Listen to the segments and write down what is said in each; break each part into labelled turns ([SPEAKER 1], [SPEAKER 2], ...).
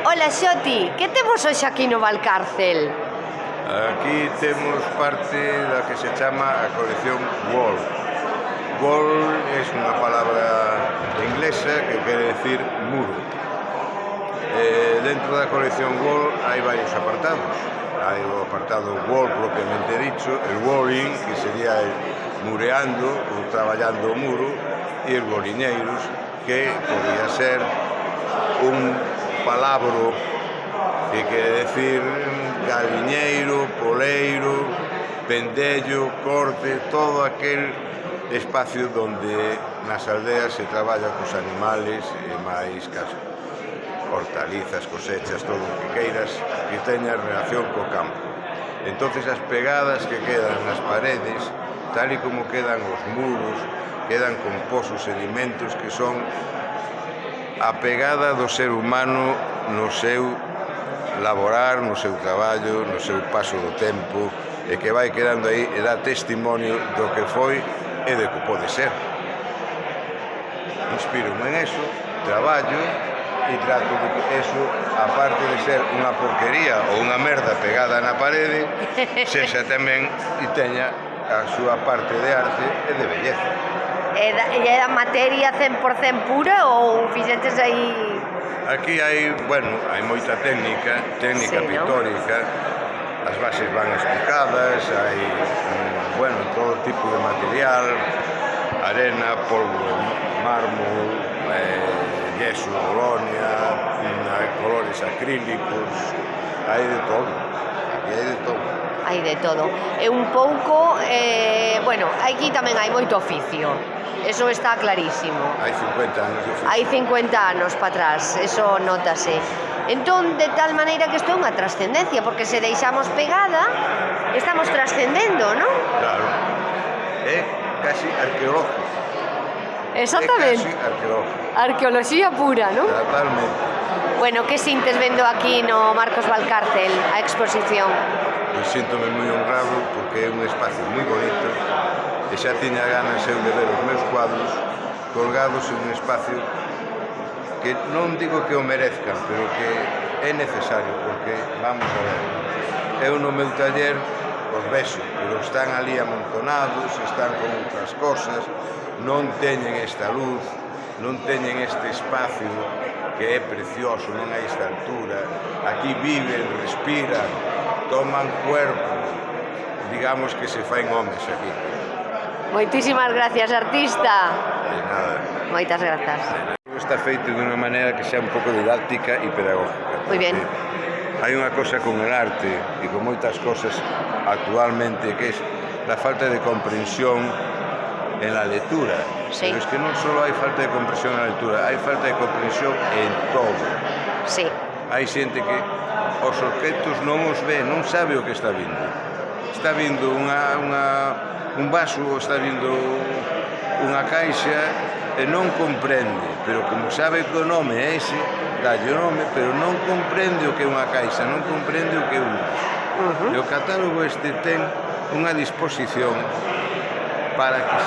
[SPEAKER 1] Ola, Xoti, que temos hoxe aquí no Valcárcel?
[SPEAKER 2] Aquí temos parte da que se chama a colección Wall. Wall é unha palabra inglesa que quere decir muro. Dentro da colección Wall hai varios apartados. Hai o apartado Wall propiamente dicho, el walling, que sería el mureando ou traballando o muro, e os waliñeiros, que podría ser un palabro que quere decir galiñeiro, poleiro, pendello, corte, todo aquel espacio donde nas aldeas se traballa cos animales e máis cas hortalizas, cosechas, todo o que queiras que teña relación co campo. Entonces as pegadas que quedan nas paredes, tal e como quedan os muros, quedan composos sedimentos que son a pegada do ser humano no seu laborar, no seu traballo, no seu paso do tempo, e que vai quedando aí e dá testimonio do que foi e do que pode ser. Inspiro-me en eso, traballo e trato de que eso, aparte de ser unha porquería ou unha merda pegada na parede, sexa tamén e teña a súa parte de arte e de belleza.
[SPEAKER 1] E é da materia 100% pura ou fixeches aí...
[SPEAKER 2] Aquí hai, bueno, hai moita técnica
[SPEAKER 1] Sí,
[SPEAKER 2] pictórica, as bases van explicadas, hai, bueno, todo tipo de material, arena, polvo de mármol, yeso, bolonia, hai colores acrílicos, hai de todo, aquí hai de todo.
[SPEAKER 1] Hai de todo. E un pouco, bueno, aquí tamén hai moito oficio. Eso está clarísimo.
[SPEAKER 2] Hai 50 anos de oficio.
[SPEAKER 1] Hai 50 anos para atrás, eso nótase. Entón, de tal maneira que isto é unha trascendencia, porque se deixamos pegada, estamos trascendendo, non?
[SPEAKER 2] Claro, é casi arqueológico.
[SPEAKER 1] Exactamente.
[SPEAKER 2] É casi arqueológico.
[SPEAKER 1] Arqueoloxía pura, non?
[SPEAKER 2] Totalmente.
[SPEAKER 1] Bueno, que sintes vendo aquí no Marcos Valcárcel a exposición?
[SPEAKER 2] Pois síntome moi honrado porque é un espacio moi bonito e xa tiña ganas eu de ver os meus cuadros colgados en un espacio que non digo que o merezcan, pero que é necesario, porque, vamos a ver, eu no meu taller os vexo, pero están ali amontonados, están con outras cosas, non teñen esta luz, non teñen este espacio que é precioso, non hai esta altura, aquí viven, respiran, toman cuerpo, digamos que se faen homes aquí.
[SPEAKER 1] Moitísimas gracias, artista.
[SPEAKER 2] De nada.
[SPEAKER 1] Moitas grazas.
[SPEAKER 2] Está feito de unha maneira que sea un pouco didáctica e pedagógica.
[SPEAKER 1] Moi bien.
[SPEAKER 2] Hai unha cosa con el arte e con moitas cosas actualmente que é la falta de comprensión en la lectura.
[SPEAKER 1] Sí.
[SPEAKER 2] Pero es que non só hai falta de comprensión en la lectura, hai falta de comprensión en todo.
[SPEAKER 1] Sí.
[SPEAKER 2] Hai xente que os objetos non os ve, non sabe o que está vindo. Está vindo un vaso, está vindo unha caixa e non comprende, pero como sabe que o nome é ese, dalle o nome, pero non comprende o que é unha caixa, non comprende o que é un vaso. E o catálogo este ten unha disposición para que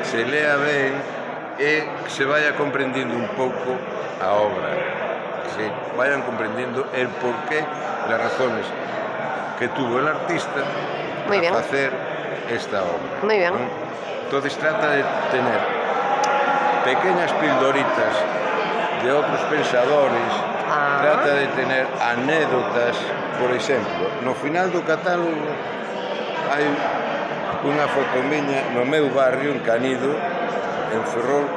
[SPEAKER 2] se lea ben e que se vaya comprendindo un pouco a obra, que se vayan comprendiendo el porqué, las razones que tuvo el artista a hacer esta obra.
[SPEAKER 1] Muy bien.
[SPEAKER 2] ¿No? Entonces trata de tener pequeñas pildoritas de otros pensadores, trata de tener anécdotas, por exemplo, no final do catálogo hai unha foto miña no meu barrio, en Canido, en Ferrol.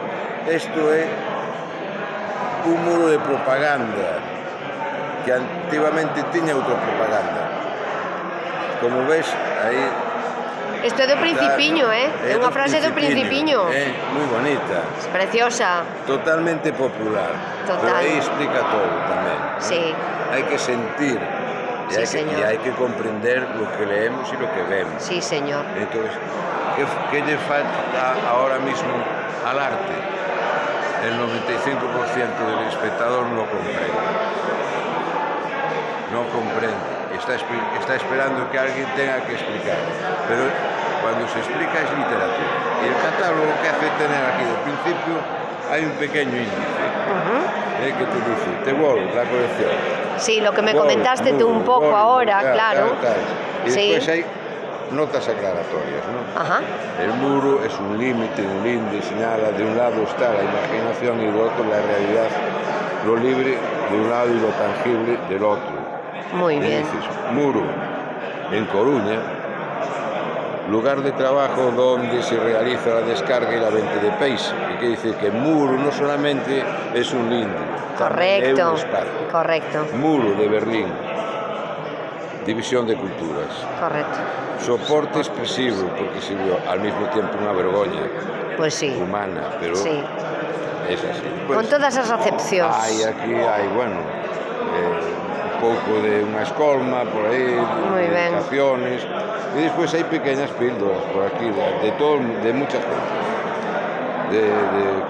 [SPEAKER 2] Isto é un muro de propaganda que antigamente tiña outra propaganda. Como ves, aí...
[SPEAKER 1] Isto é do Principiño, é unha frase do Principiño.
[SPEAKER 2] É moi bonita.
[SPEAKER 1] Preciosa.
[SPEAKER 2] Totalmente popular.
[SPEAKER 1] Total.
[SPEAKER 2] Pero aí explica todo tamén.
[SPEAKER 1] Sí.
[SPEAKER 2] Hai que sentir
[SPEAKER 1] Sí, señor.
[SPEAKER 2] e hai que comprender lo que leemos e lo que vemos.
[SPEAKER 1] Sí, señor.
[SPEAKER 2] Entonces, ¿qué le falta ahora mismo al arte? El 95% del espectador no comprende. No comprende. Está esperando que alguien tenga que explicar. Pero cuando se explica es literatura. Y el catálogo que hace tener aquí de principio hay un pequeño índice. Que te dice, te Wall, la colección.
[SPEAKER 1] Sí, lo que me
[SPEAKER 2] Wall,
[SPEAKER 1] comentaste tú un
[SPEAKER 2] muro,
[SPEAKER 1] poco
[SPEAKER 2] Wall,
[SPEAKER 1] ahora,
[SPEAKER 2] tal,
[SPEAKER 1] claro.
[SPEAKER 2] tal. Y
[SPEAKER 1] Sí.
[SPEAKER 2] después hay notas aclaratorias, ¿no?
[SPEAKER 1] Ajá.
[SPEAKER 2] El muro es un límite, un linde, señala, de un lado está la imaginación y del otro la realidad, lo libre de un lado y lo tangible del otro.
[SPEAKER 1] Muy
[SPEAKER 2] Y
[SPEAKER 1] bien.
[SPEAKER 2] dices, muro, en Coruña, lugar de trabajo donde se realiza la descarga y la venta de peixe. Y que dice que muro no solamente es un linde, también es
[SPEAKER 1] Correcto.
[SPEAKER 2] un espacio.
[SPEAKER 1] Correcto.
[SPEAKER 2] Muro de Berlín, División de Culturas.
[SPEAKER 1] Correcto.
[SPEAKER 2] Soporte expresivo, porque sirvió al mismo tiempo una vergoña
[SPEAKER 1] Pues sí.
[SPEAKER 2] humana, pero
[SPEAKER 1] Sí.
[SPEAKER 2] es así.
[SPEAKER 1] Con todas as acepcións.
[SPEAKER 2] Aquí hai, bueno, un pouco de unha escolma por aí,
[SPEAKER 1] Moi
[SPEAKER 2] de
[SPEAKER 1] ben.
[SPEAKER 2] dedicaciones, e despois hai pequeñas píldoras por aquí, de mucha gente. De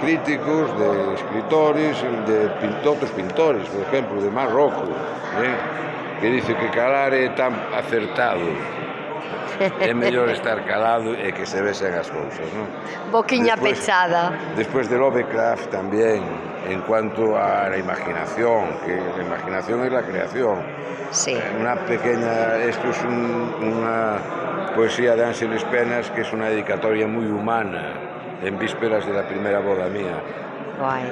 [SPEAKER 2] críticos, de escritores, de outros pintores, por exemplo, de Marrocos, que dice que calar é tan acertado. É mellor estar calado e que se vexan as cousas, non?
[SPEAKER 1] Boquiña pechada.
[SPEAKER 2] Después de Lovecraft también, en cuanto a la imaginación, que la imaginación es la creación.
[SPEAKER 1] Sí.
[SPEAKER 2] Una pequeña, esto es una poesía de Ángeles Penas, que es una dedicatoria muy humana, en vísperas de la primera boda mía.
[SPEAKER 1] Guai.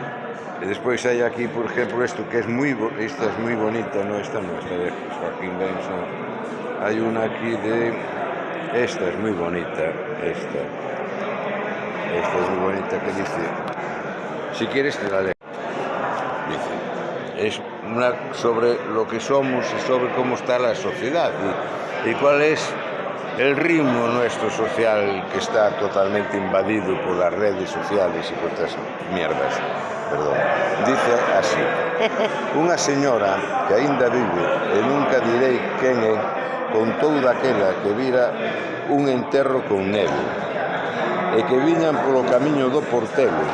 [SPEAKER 2] Y después hay aquí, por ejemplo, esto que es esta es muy bonita, no, esta no, esta de Joaquín Benson. Hay una aquí esta es muy bonita, esta es muy bonita, que dice, si quieres te la leo. Dice, es una sobre lo que somos y sobre cómo está la sociedad y cuál es el ritmo nuestro social, que está totalmente invadido por las redes sociales y por estas mierdas. Perdón. Dice así: unha señora que aínda vive e nunca direi quen é, contou daquela que vira un enterro con neve e que viñan polo camiño do Portelo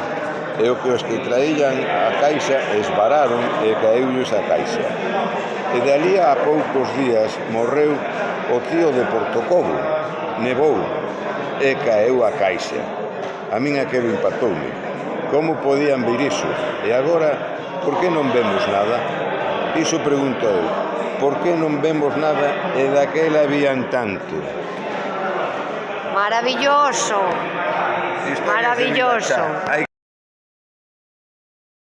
[SPEAKER 2] e os que traían a caixa esvararon e caeulles a caixa. E de alí a poucos días morreu o tío de Portocobo, nevou e caeu a caixa. A min aquelo impactoume. Como podían vir iso? E agora, por que non vemos nada? Iso pregunto eu. Por que non vemos nada e daquela habían tanto?
[SPEAKER 1] Maravilloso.
[SPEAKER 2] Historias de
[SPEAKER 1] Maravilloso.
[SPEAKER 2] libertad. Hai